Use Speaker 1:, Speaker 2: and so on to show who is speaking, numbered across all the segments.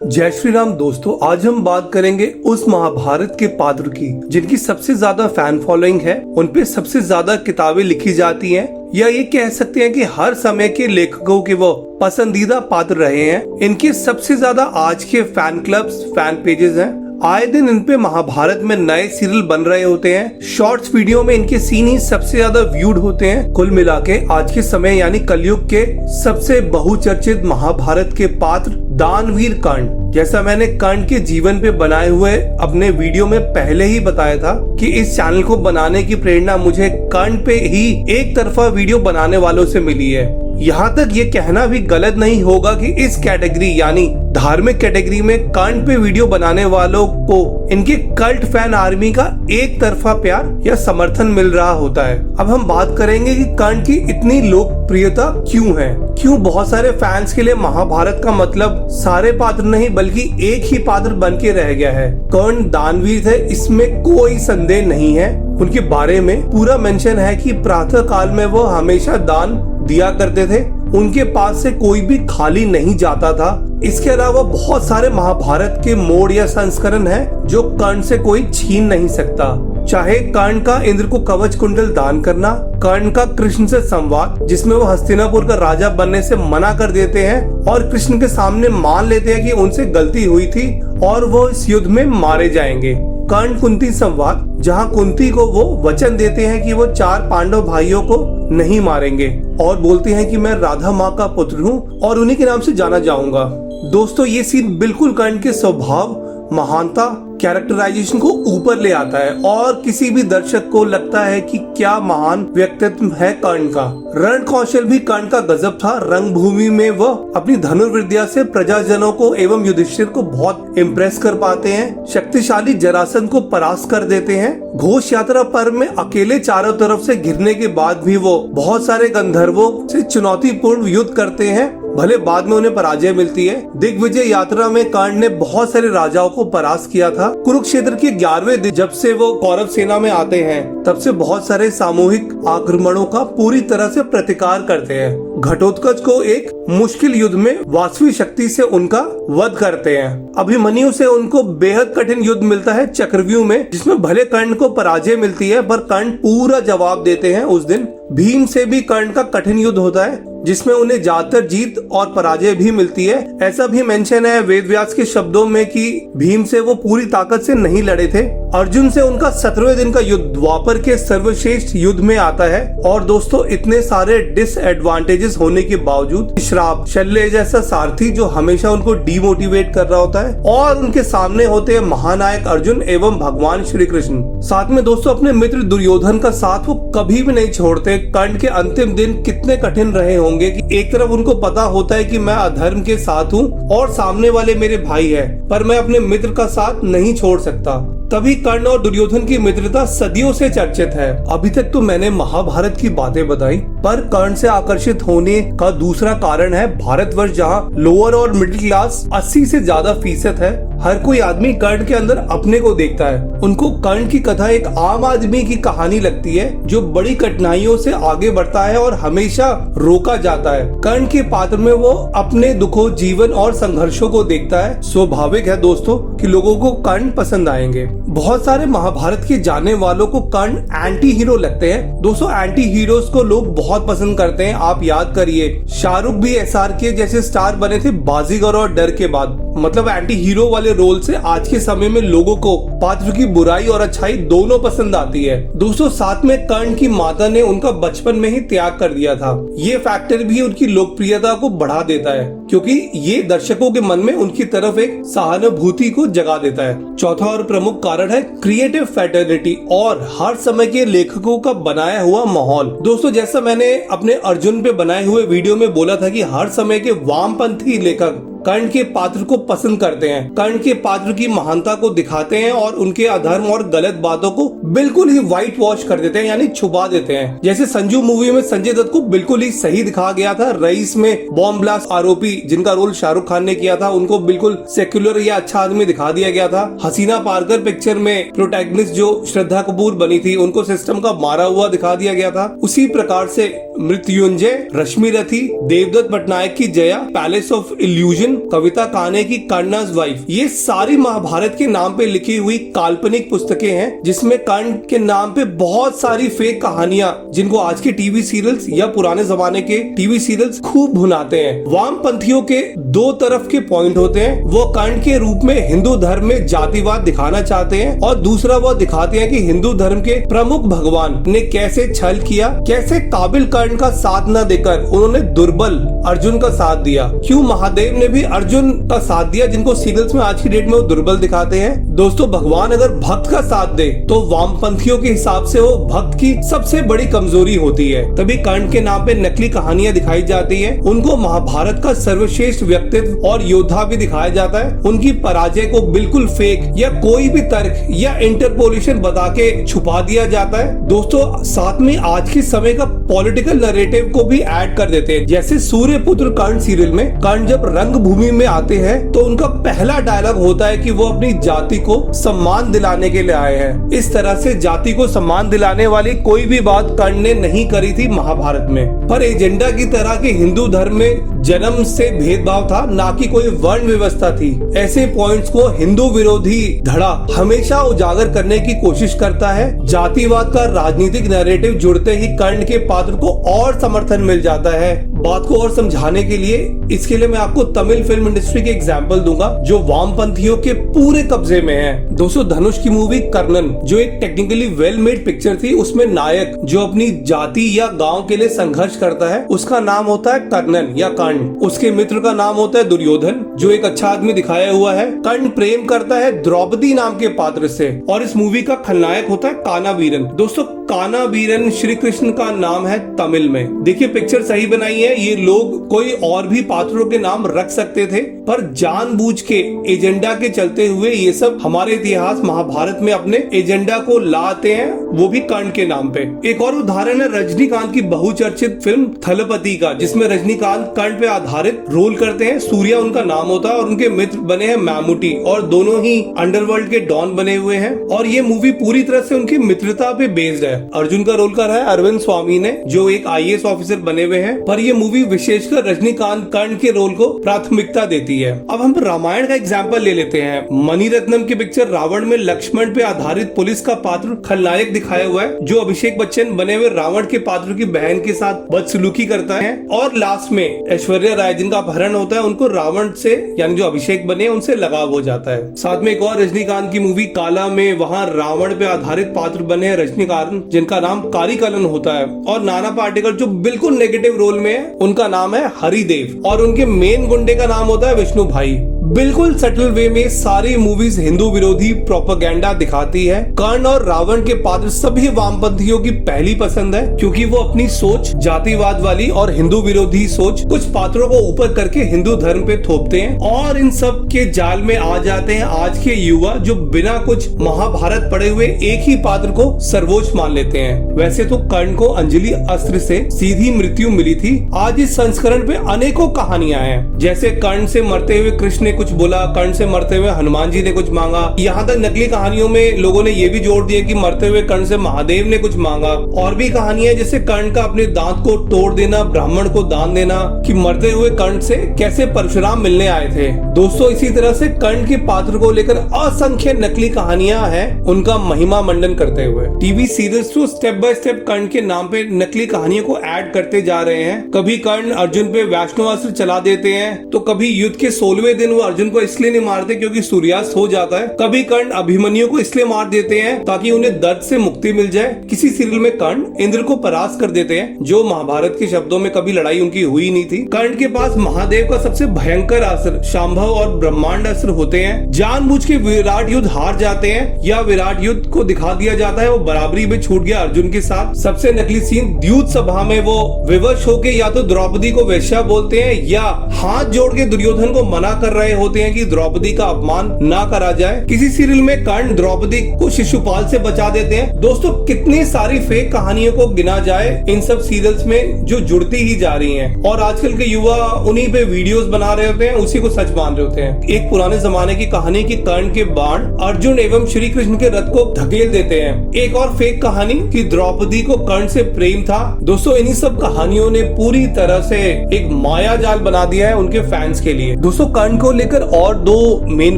Speaker 1: जय श्री राम दोस्तों, आज हम बात करेंगे उस महाभारत के पात्र की जिनकी सबसे ज्यादा फैन फॉलोइंग है, उन पे सबसे ज्यादा किताबें लिखी जाती हैं, या ये कह सकते हैं कि हर समय के लेखकों के वो पसंदीदा पात्र रहे हैं। इनके सबसे ज्यादा आज के फैन क्लब्स, फैन पेजेस हैं। आए दिन इन पे महाभारत में नए सीरियल बन रहे होते हैं। शॉर्ट्स वीडियो में इनके सीन ही सबसे ज्यादा व्यूड होते हैं। कुल मिला के आज के समय यानी कलयुग के सबसे बहुचर्चित महाभारत के पात्र दानवीर कर्ण। जैसा मैंने कर्ण के जीवन पे बनाए हुए अपने वीडियो में पहले ही बताया था कि इस चैनल को बनाने की प्रेरणा मुझे कर्ण पे ही एक तरफा वीडियो बनाने वालों से मिली है। यहाँ तक ये कहना भी गलत नहीं होगा कि इस कैटेगरी यानी धार्मिक कैटेगरी में कर्ण पे वीडियो बनाने वालों को इनके कल्ट फैन आर्मी का एक तरफा प्यार या समर्थन मिल रहा होता है। अब हम बात करेंगे कि कर्ण की इतनी लोकप्रियता क्यों है, क्यों बहुत सारे फैंस के लिए महाभारत का मतलब सारे पात्र नहीं बल्कि एक ही पात्र बन के रह गया है। कर्ण दानवीर थे, इसमें कोई संदेह नहीं है। उनके बारे में पूरा मेंशन है कि प्रातः काल में वो हमेशा दान दिया करते थे, उनके पास से कोई भी खाली नहीं जाता था। इसके अलावा बहुत सारे महाभारत के मोड़ या संस्करण हैं जो कर्ण से कोई छीन नहीं सकता। चाहे कर्ण का इंद्र को कवच कुंडल दान करना, कर्ण का कृष्ण से संवाद जिसमें वो हस्तिनापुर का राजा बनने से मना कर देते हैं और कृष्ण के सामने मान लेते हैं कि उनसे गलती हुई थी और वो इस युद्ध में मारे जाएंगे। कर्ण कुंती संवाद जहां कुंती को वो वचन देते हैं कि वो 4 पांडव भाइयों को नहीं मारेंगे और बोलते हैं कि मैं राधा माँ का पुत्र हूँ और उन्हीं के नाम से जाना जाऊंगा। दोस्तों, ये सीन बिल्कुल कर्ण के स्वभाव, महानता, कैरेक्टराइजेशन को ऊपर ले आता है और किसी भी दर्शक को लगता है कि क्या महान व्यक्तित्व है कर्ण का। रण कौशल भी कर्ण का गजब था। रंगभूमि में वह अपनी धनुर्विद्या से प्रजाजनों को एवं युधिष्ठिर को बहुत इम्प्रेस कर पाते हैं। शक्तिशाली जरासंध को परास्त कर देते हैं। घोष यात्रा पर्व में अकेले चारों तरफ से घिरने के बाद भी वो बहुत सारे गंधर्वों से चुनौतीपूर्ण युद्ध करते हैं, भले बाद में उन्हें पराजय मिलती है। दिग्विजय यात्रा में कर्ण ने बहुत सारे राजाओं को परास्त किया था। कुरुक्षेत्र के 11वें दिन जब से वो कौरव सेना में आते हैं तब से बहुत सारे सामूहिक आक्रमणों का पूरी तरह से प्रतिकार करते हैं। घटोत्कच को एक मुश्किल युद्ध में वास्तविक शक्ति से उनका वध करते हैं। अभिमन्यु से उनको बेहद कठिन युद्ध मिलता है चक्रव्यूह में, जिसमें भले कर्ण को पराजय मिलती है पर कर्ण पूरा जवाब देते हैं उस दिन। भीम से भी कर्ण का कठिन युद्ध होता है जिसमें उन्हें ज्यादातर जीत और पराजय भी मिलती है। ऐसा भी मेंशन है वेदव्यास के शब्दों में कि भीम से वो पूरी ताकत से नहीं लड़े थे। अर्जुन से उनका 17वें दिन का युद्ध द्वापर के सर्वश्रेष्ठ युद्ध में आता है। और दोस्तों, इतने सारे डिसएडवांटेजेस होने के बावजूद श्राप, शल्य जैसा सारथी जो हमेशा उनको डिमोटिवेट कर रहा होता है, और उनके सामने होते हैं महानायक अर्जुन एवं भगवान श्री कृष्ण। साथ में दोस्तों अपने मित्र दुर्योधन का साथ वो कभी भी नहीं छोड़ते। कर्ण के अंतिम दिन कितने कठिन रहे होंगे कि एक तरफ उनको पता होता है कि मैं अधर्म के साथ हूँ और सामने वाले मेरे भाई है, पर मैं अपने मित्र का साथ नहीं छोड़ सकता। तभी कर्ण और दुर्योधन की मित्रता सदियों से चर्चित है। अभी तक तो मैंने महाभारत की बातें बताई, पर कर्ण से आकर्षित होने का दूसरा कारण है भारतवर्ष, जहाँ लोअर और मिडिल क्लास 80 से ज्यादा फीसद है। हर कोई आदमी कर्ण के अंदर अपने को देखता है। उनको कर्ण की कथा एक आम आदमी की कहानी लगती है जो बड़ी कठिनाइयों से आगे बढ़ता है और हमेशा रोका जाता है। कर्ण के पात्र में वो अपने दुखों, जीवन और संघर्षों को देखता है। स्वाभाविक है दोस्तों कि लोगों को कर्ण पसंद आएंगे। बहुत सारे महाभारत के जानने वालों को कर्ण एंटी हीरो लगते हैं। दोस्तों, एंटी हीरोज को लोग बहुत पसंद करते हैं। आप याद करिए, शाहरुख भी SRK जैसे स्टार बने थे बाजीगर और डर के बाद। मतलब एंटी हीरो वाले रोल से आज के समय में लोगों को पात्र की बुराई और अच्छाई दोनों पसंद आती है। दोस्तों, साथ में कर्ण की माता ने उनका बचपन में ही त्याग कर दिया था। ये फैक्टर भी उनकी लोकप्रियता को बढ़ा देता है, क्योंकि ये दर्शकों के मन में उनकी तरफ एक सहानुभूति को जगा देता है। चौथा और प्रमुख कारण है क्रिएटिव फैटर्निटी और हर समय के लेखकों का बनाया हुआ माहौल। दोस्तों, जैसा मैंने अपने अर्जुन पे बनाए हुए वीडियो में बोला था कि हर समय के वामपंथी लेखक कर्ण के पात्र को पसंद करते हैं। कर्ण के पात्र की महानता को दिखाते हैं और उनके अधर्म और गलत बातों को बिल्कुल ही व्हाइट वॉश कर देते हैं, यानी छुपा देते हैं। जैसे संजू मूवी में संजय दत्त को बिल्कुल ही सही दिखा गया था। रईस में बॉम्ब ब्लास्ट आरोपी जिनका रोल शाहरुख खान ने किया था, उनको बिल्कुल सेक्युलर या अच्छा आदमी दिखा दिया गया था। हसीना पारकर पिक्चर में प्रोटैगनिस्ट जो श्रद्धा कपूर बनी थी, उनको सिस्टम का मारा हुआ दिखा दिया गया था। उसी प्रकार से मृत्युंजय, रश्मि रथी, देवदत्त पटनायक की जया, पैलेस ऑफ इल्यूजन कविता काने की कर्ण's वाइफ, ये सारी महाभारत के नाम पे लिखी हुई काल्पनिक पुस्तकें हैं, जिसमें कर्ण के नाम पे बहुत सारी फेक कहानियां, जिनको आज के टीवी सीरियल्स या पुराने जमाने के टीवी सीरियल्स खूब भुनाते हैं। वामपंथियों के दो तरफ के पॉइंट होते हैं। वो कर्ण के रूप में हिंदू धर्म में जातिवाद दिखाना चाहते हैं, और दूसरा वो दिखाते हैं कि हिंदू धर्म के प्रमुख भगवान ने कैसे छल किया, कैसे काबिल कर्ण का साथ न देकर उन्होंने दुर्बल अर्जुन का साथ दिया। क्यों महादेव ने भी अर्जुन का साथ दिया, जिनको सीरियल्स में आज की डेट में वो दुर्बल दिखाते हैं। दोस्तों, भगवान अगर भक्त का साथ दे तो वामपंथियों के हिसाब से वो भक्त की सबसे बड़ी कमजोरी होती है। तभी कर्ण के नाम पे नकली कहानियां दिखाई जाती है। उनको महाभारत का सर्वश्रेष्ठ व्यक्तित्व और योद्धा भी दिखाया जाता है। उनकी पराजय को बिल्कुल फेक या कोई भी तर्क या इंटरपोलेशन बता के छुपा दिया जाता है। दोस्तों, साथ में आज के समय का पॉलिटिकल नैरेटिव को भी ऐड कर देते हैं। जैसे सूर्यपुत्र कर्ण सीरियल में कर्ण जब रंगभूमि में आते हैं तो उनका पहला डायलॉग होता है कि वो अपनी जाति को सम्मान दिलाने के लिए आए हैं। इस तरह से जाति को सम्मान दिलाने वाली कोई भी बात कर्ण ने नहीं करी थी महाभारत में। पर एजेंडा की तरह के हिंदू धर्म में जन्म से भेदभाव था, ना कि कोई वर्ण व्यवस्था थी। ऐसे पॉइंट्स को हिंदू विरोधी धड़ा हमेशा उजागर करने की कोशिश करता है। जातिवाद का राजनीतिक नैरेटिव जुड़ते ही कर्ण के पात्र को और समर्थन मिल जाता है। बात को और समझाने के लिए इसके लिए मैं आपको तमिल फिल्म इंडस्ट्री के एग्जाम्पल दूंगा, जो वामपंथियों के पूरे कब्जे में है। दोस्तों, धनुष की मूवी कर्णन, जो एक टेक्निकली वेल मेड पिक्चर थी, उसमें नायक जो अपनी जाति या गांव के लिए संघर्ष करता है, उसका नाम होता है कर्णन या कर्ण। उसके मित्र का नाम होता है दुर्योधन, जो एक अच्छा आदमी दिखाया हुआ है। कर्ण प्रेम करता है द्रौपदी नाम के पात्र से, और इस मूवी का खलनायक होता है काना वीरन। दोस्तों, काना वीरन श्री कृष्ण का नाम है तमिल में। देखिए, पिक्चर सही बनाई है। ये लोग कोई और भी पात्रों के नाम रख सकते थे, पर जानबूझ के एजेंडा के चलते हुए ये सब हमारे इतिहास महाभारत में अपने एजेंडा को लाते हैं, वो भी कर्ण के नाम पे। एक और उदाहरण है रजनीकांत की बहुचर्चित फिल्म थलपति का, जिसमें रजनीकांत कर्ण पे आधारित रोल करते हैं। सूर्या उनका नाम होता है और उनके मित्र बने हैं मैमूटी, और दोनों ही अंडरवर्ल्ड के डॉन बने हुए हैं। और ये मूवी पूरी तरह से उनकी मित्रता पे बेस्ड है। अर्जुन का रोल करा है अरविंद स्वामी ने, जो एक IAS ऑफिसर बने हुए हैं। पर ये मूवी विशेषकर रजनीकांत कर्ण के रोल को प्राथमिकता देती है। अब हम रामायण का एग्जाम्पल ले लेते हैं। मणिरत्नम की पिक्चर रावण में लक्ष्मण पे आधारित पुलिस का पात्र खलनायक दिखाया हुआ है, जो अभिषेक बच्चन बने हुए रावण के पात्र की बहन के साथ बदसलूकी करता है। और लास्ट में ऐश्वर्या राय, जिनका अपहरण होता है, उनको रावण से यानी जो अभिषेक बने उनसे लगाव हो जाता है। साथ में एक और रजनीकांत की मूवी काला में वहाँ रावण पे आधारित पात्र बने हैं रजनीकांत, जिनका नाम कारिकलन होता है। और नाना पाटेकर जो बिल्कुल नेगेटिव रोल में है, उनका नाम है हरिदेव, और उनके मेन गुंडे का नाम होता है विष्णु भाई। बिल्कुल सटल वे में सारी मूवीज हिंदू विरोधी प्रोपेगेंडा दिखाती है। कर्ण और रावण के पात्र सभी वामपंथियों की पहली पसंद है, क्योंकि वो अपनी सोच जातिवाद वाली और हिंदू विरोधी सोच कुछ पात्रों को ऊपर करके हिंदू धर्म पे थोपते हैं, और इन सब के जाल में आ जाते हैं आज के युवा, जो बिना कुछ महाभारत पढ़े हुए एक ही पात्र को सर्वोच्च मान लेते हैं। वैसे तो कर्ण को अंजलि अस्त्र से सीधी मृत्यु मिली थी। आज इस संस्करण पे अनेकों कहानियां हैं, जैसे कर्ण से मरते हुए कृष्ण ने कुछ बोला, कर्ण से मरते हुए हनुमान जी ने कुछ मांगा। यहाँ तक नकली कहानियों में लोगों ने ये भी जोड़ दिया कि मरते हुए कर्ण से महादेव ने कुछ मांगा। और भी कहानियां जैसे कर्ण का अपने दांत को तोड़ देना, ब्राह्मण को दान देना, कि मरते हुए कर्ण से कैसे परशुराम मिलने आए थे। दोस्तों, इसी तरह से कर्ण के पात्र को लेकर असंख्य नकली कहानियां हैं, उनका महिमा मंडन करते हुए। टीवी सीरियल्स तो स्टेप बाय स्टेप कर्ण के नाम पे नकली कहानियों को ऐड करते जा रहे हैं। कभी कर्ण अर्जुन पे वैष्णवास्त्र चला देते हैं, तो कभी युद्ध के 16वें दिन वो अर्जुन को इसलिए नहीं मारते क्योंकि सूर्यास्त हो जाता है। कभी कर्ण अभिमन्यु को इसलिए मार देते हैं ताकि उन्हें दर्द से मुक्ति मिल जाए। किसी सीरियल में कर्ण इंद्र को परास्त कर देते हैं, जो महाभारत के शब्दों में कभी लड़ाई उनकी हुई नहीं थी। कर्ण के पास महादेव का सबसे भयंकर अस्त्र शांभव और ब्रह्मांड अस्त्र होते हैं। जानबूझ के विराट युद्ध हार जाते हैं, या विराट युद्ध को दिखा दिया जाता है वो बराबरी में छूट गया अर्जुन के साथ। सबसे नकली सीन द्यूत सभा में वो विवश होके या तो द्रौपदी को वेश्या बोलते हैं, या हाथ जोड़ के दुर्योधन को मना कर रहे होते हैं कि द्रौपदी का अपमान ना करा जाए। किसी सीरियल में कर्ण द्रौपदी को शिशुपाल से बचा देते हैं। दोस्तों कितनी सारी फेक कहानियों को गिना जाए इन सब सीरियल्स में जो जुड़ती ही जा रही हैं, और आजकल के युवा उन्हीं पे वीडियोस बना रहे होते हैं, उसी को सच मान रहे होते हैं। एक पुराने जमाने की कहानी की कर्ण के बाण अर्जुन एवं श्री कृष्ण के रथ को धकेल देते हैं। एक और फेक कहानी कि द्रौपदी को कर्ण से प्रेम था। दोस्तों इन्हीं सब कहानियों ने पूरी तरह से एक माया जाल बना दिया है उनके फैंस के लिए। दोस्तों कर्ण को लेकर और दो मेन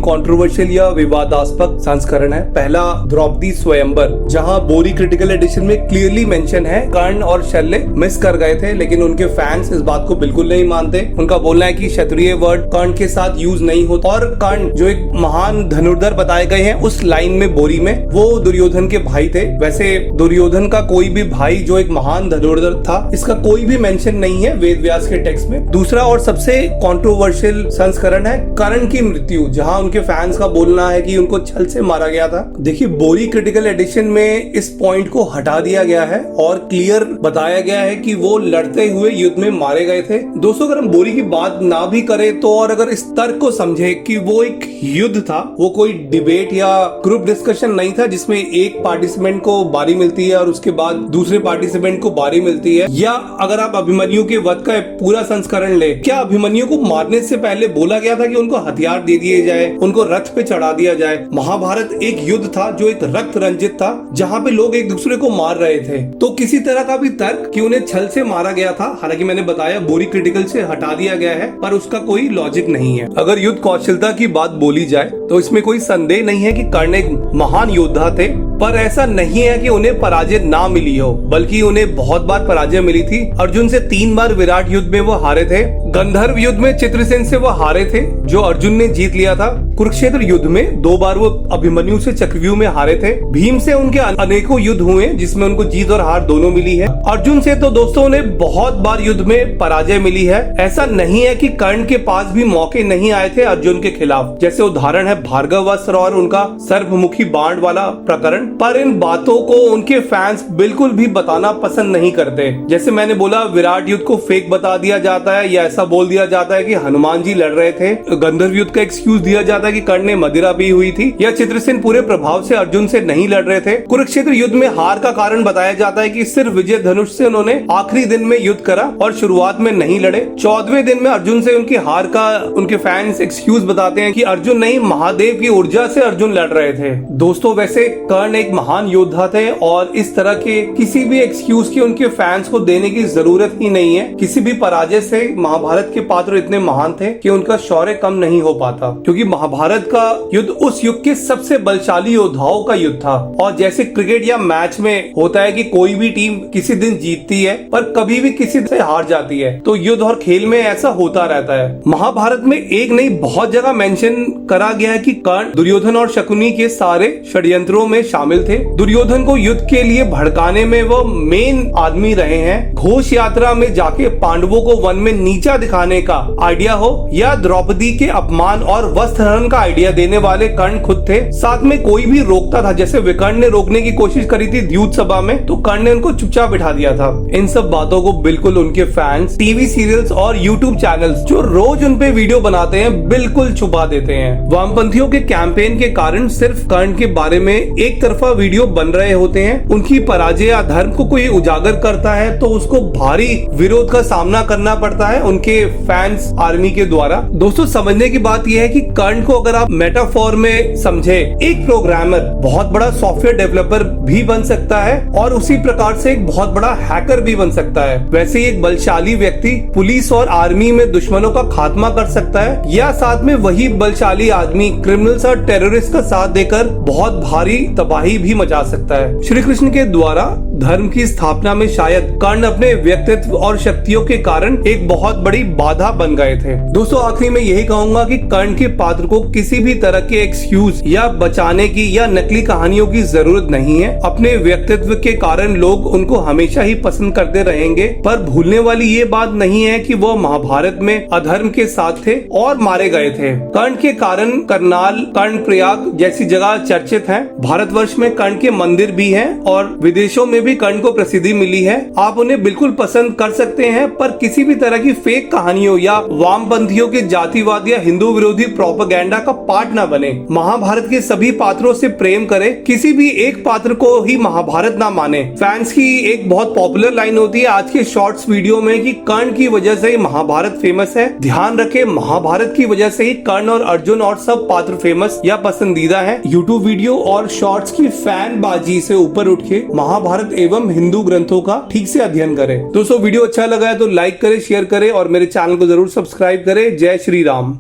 Speaker 1: कंट्रोवर्शियल या विवादास्पद संस्करण है। पहला द्रौपदी स्वयंवर, जहां बोरी क्रिटिकल एडिशन में क्लियरली मेंशन है कर्ण और शल्य मिस कर गए थे, लेकिन उनके फैंस इस बात को बिल्कुल नहीं मानते। उनका बोलना है कि क्षत्रिय वर्ड कर्ण के साथ यूज नहीं होता, और कर्ण जो एक महान धनुर्धर बताए गए हैं उस लाइन में बोरी में, वो दुर्योधन के भाई थे। वैसे दुर्योधन का कोई भी भाई जो एक महान धनुर्धर था, इसका कोई भी मेंशन नहीं है वेद व्यास के टेक्स्ट में। दूसरा और सबसे कंट्रोवर्शियल संस्करण है कर्ण की मृत्यु, जहां उनके फैंस का बोलना है कि उनको छल से मारा गया था। देखिए बोरी क्रिटिकल एडिशन में इस पॉइंट को हटा दिया गया है और क्लियर बताया गया है कि वो लड़ते हुए युद्ध में मारे गए थे। दोस्तों अगर हम बोरी की बात ना भी करें तो, और अगर इस तर्क को समझे कि वो एक युद्ध था, वो कोई डिबेट या ग्रुप डिस्कशन नहीं था जिसमें एक पार्टिसिपेंट को बारी मिलती है और उसके बाद दूसरे पार्टिसिपेंट को बारी मिलती है, या अगर आप अभिमन्यु के वध का पूरा संस्करण ले, क्या अभिमन्यु को मारने से पहले बोला गया था कि उनको हथियार दे दिए जाए, उनको रथ पे चढ़ा दिया जाए? महाभारत एक युद्ध था जो एक रक्त रंजित था, जहाँ पे लोग एक दूसरे को मार रहे थे। तो किसी तरह का भी तर्क कि उन्हें छल से मारा गया था, हालांकि मैंने बताया बोरी क्रिटिकल से हटा दिया गया है, पर उसका कोई लॉजिक नहीं है। अगर युद्ध कौशलता की बात बोली जाए तो इसमें कोई संदेह नहीं है कि कर्ण एक महान योद्धा थे, पर ऐसा नहीं है कि उन्हें पराजय ना मिली हो, बल्कि उन्हें बहुत बार पराजय मिली थी। अर्जुन से 3 बार विराट युद्ध में वो हारे थे। गंधर्व युद्ध में चित्रसेन से वो हारे थे जो अर्जुन ने जीत लिया था। कुरुक्षेत्र युद्ध में 2 बार वो अभिमन्यु से चक्रव्यूह में हारे थे। भीम से उनके अनेकों युद्ध हुए जिसमें उनको जीत और हार दोनों मिली है। अर्जुन से तो दोस्तों उन्हें बहुत बार युद्ध में पराजय मिली है। ऐसा नहीं है कि कर्ण के पास भी मौके नहीं आए थे अर्जुन के खिलाफ, जैसे उदाहरण है भार्गवस्त्र और उनका सर्पमुखी बाण वाला प्रकरण। पर इन बातों को उनके फैंस बिल्कुल भी बताना पसंद नहीं करते। जैसे मैंने बोला विराट युद्ध को फेक बता दिया जाता है, या ऐसा बोल दिया जाता है कि हनुमान जी लड़ रहे थे। गंधर्व युद्ध का एक्सक्यूज दिया जाता है कि कर्ण ने मदिरा पी हुई थी, या चित्रसेन पूरे प्रभाव से अर्जुन से नहीं लड़ रहे थे। कुरुक्षेत्र युद्ध में हार का कारण बताया जाता है कि सिर्फ विजय धनुष से उन्होंने आखिरी दिन में युद्ध करा और शुरुआत में नहीं लड़े। 14वें दिन में अर्जुन से उनकी हार का उनके फैंस एक्सक्यूज बताते हैं कि अर्जुन नहीं, महादेव की ऊर्जा से अर्जुन लड़ रहे थे। दोस्तों वैसे कर्ण एक महान योद्धा थे और इस तरह के किसी भी एक्सक्यूज की उनके फैंस को देने की जरूरत ही नहीं है। किसी भी पराजय से महाभारत के पात्र इतने महान थे कि उनका शौर्य कम नहीं हो पाता, क्योंकि महाभारत का युद्ध उस युग के सबसे बलशाली योद्धाओं का युद्ध था। और जैसे क्रिकेट या मैच में होता है कि कोई भी टीम किसी दिन जीतती है पर कभी भी किसी से हार जाती है, तो युद्ध और खेल में ऐसा होता रहता है। महाभारत में एक नहीं बहुत जगह मेंशन करा गया है कि कर्ण दुर्योधन और शकुनी के सारे षड्यंत्रों में शामिल थे। दुर्योधन को युद्ध के लिए भड़काने में वो मेन आदमी रहे हैं। घोष यात्रा में जाके पांडवों को वन में नीचा दिखाने का आइडिया हो, या द्रौपदी के अपमान और वस्त्रहरण का आइडिया देने वाले कर्ण खुद थे। साथ में कोई भी रोकता था, जैसे विकर्ण ने रोकने की कोशिश करी थी द्यूत सभा में, तो कर्ण ने उनको चुपचाप बिठा दिया था। इन सब बातों को बिल्कुल उनके फैंस टीवी सीरियल्स और यूट्यूब चैनल्स जो रोज उन पे वीडियो बनाते हैं बिल्कुल छुपा देते हैं। वामपंथियों के कैंपेन के कारण सिर्फ कर्ण के बारे में एक तरफा वीडियो बन रहे होते हैं। उनकी पराजय या धर्म को कोई उजागर करता है तो उसको भारी विरोध का सामना करना पड़ता है उनके फैंस आर्मी के द्वारा। दोस्तों समझने की बात यह है कि कर्ण को अगर आप मेटाफोर में समझे, एक प्रोग्रामर बहुत बड़ा सॉफ्टवेयर डेवलपर भी बन सकता है और उसी प्रकार से एक बहुत बड़ा हैकर भी बन सकता है। वैसे ही एक बलशाली व्यक्ति पुलिस और आर्मी में दुश्मनों का खात्मा कर सकता है, या साथ में वही बलशाली आदमी क्रिमिनल्स और टेररिस्ट का साथ देकर बहुत भारी तबाही भी मचा सकता है। श्री कृष्ण के द्वारा धर्म की स्थापना में शायद कर्ण अपने व्यक्तित्व और शक्तियों के कारण एक बहुत बड़ी बाधा बन गए थे। दोस्तों आखिरी में यही कहूंगा कि कर्ण के पात्र को किसी भी तरह के एक्सक्यूज या बचाने की या नकली कहानियों की जरूरत नहीं है। अपने व्यक्तित्व के कारण लोग उनको हमेशा ही पसंद करते रहेंगे, पर भूलने वाली ये बात नहीं है कि वो महाभारत में अधर्म के साथ थे और मारे गए थे। कर्ण के कारण करनाल, कर्णप्रयाग जैसी जगह चर्चित हैं। भारतवर्ष वश में कर्ण के मंदिर भी हैं और विदेशों में भी कर्ण को प्रसिद्धि मिली है। आप उन्हें बिल्कुल पसंद कर सकते हैं, पर किसी भी तरह की फेक कहानियों या वामपंथियों के जातिवाद या हिंदू विरोधी प्रोपेगेंडा का पार्ट न बने। महाभारत के सभी पात्रों से प्रेम करें, किसी भी एक पात्र को ही महाभारत ना माने। फैंस की एक बहुत पॉपुलर लाइन होती है आज के शॉर्ट्स वीडियो में कि कर्ण की वजह से ही महाभारत फेमस है। ध्यान रखें, महाभारत की वजह से ही कर्ण और अर्जुन और सब पात्र फेमस या पसंदीदा हैं। यूट्यूब वीडियो और शॉर्ट्स की फैन बाजी से ऊपर उठ के महाभारत एवं हिंदू ग्रंथों का ठीक से अध्ययन करें। दोस्तों वीडियो अच्छा लगा है तो लाइक करें, शेयर करें और मेरे चैनल को जरूर सब्सक्राइब करें। जय श्री राम।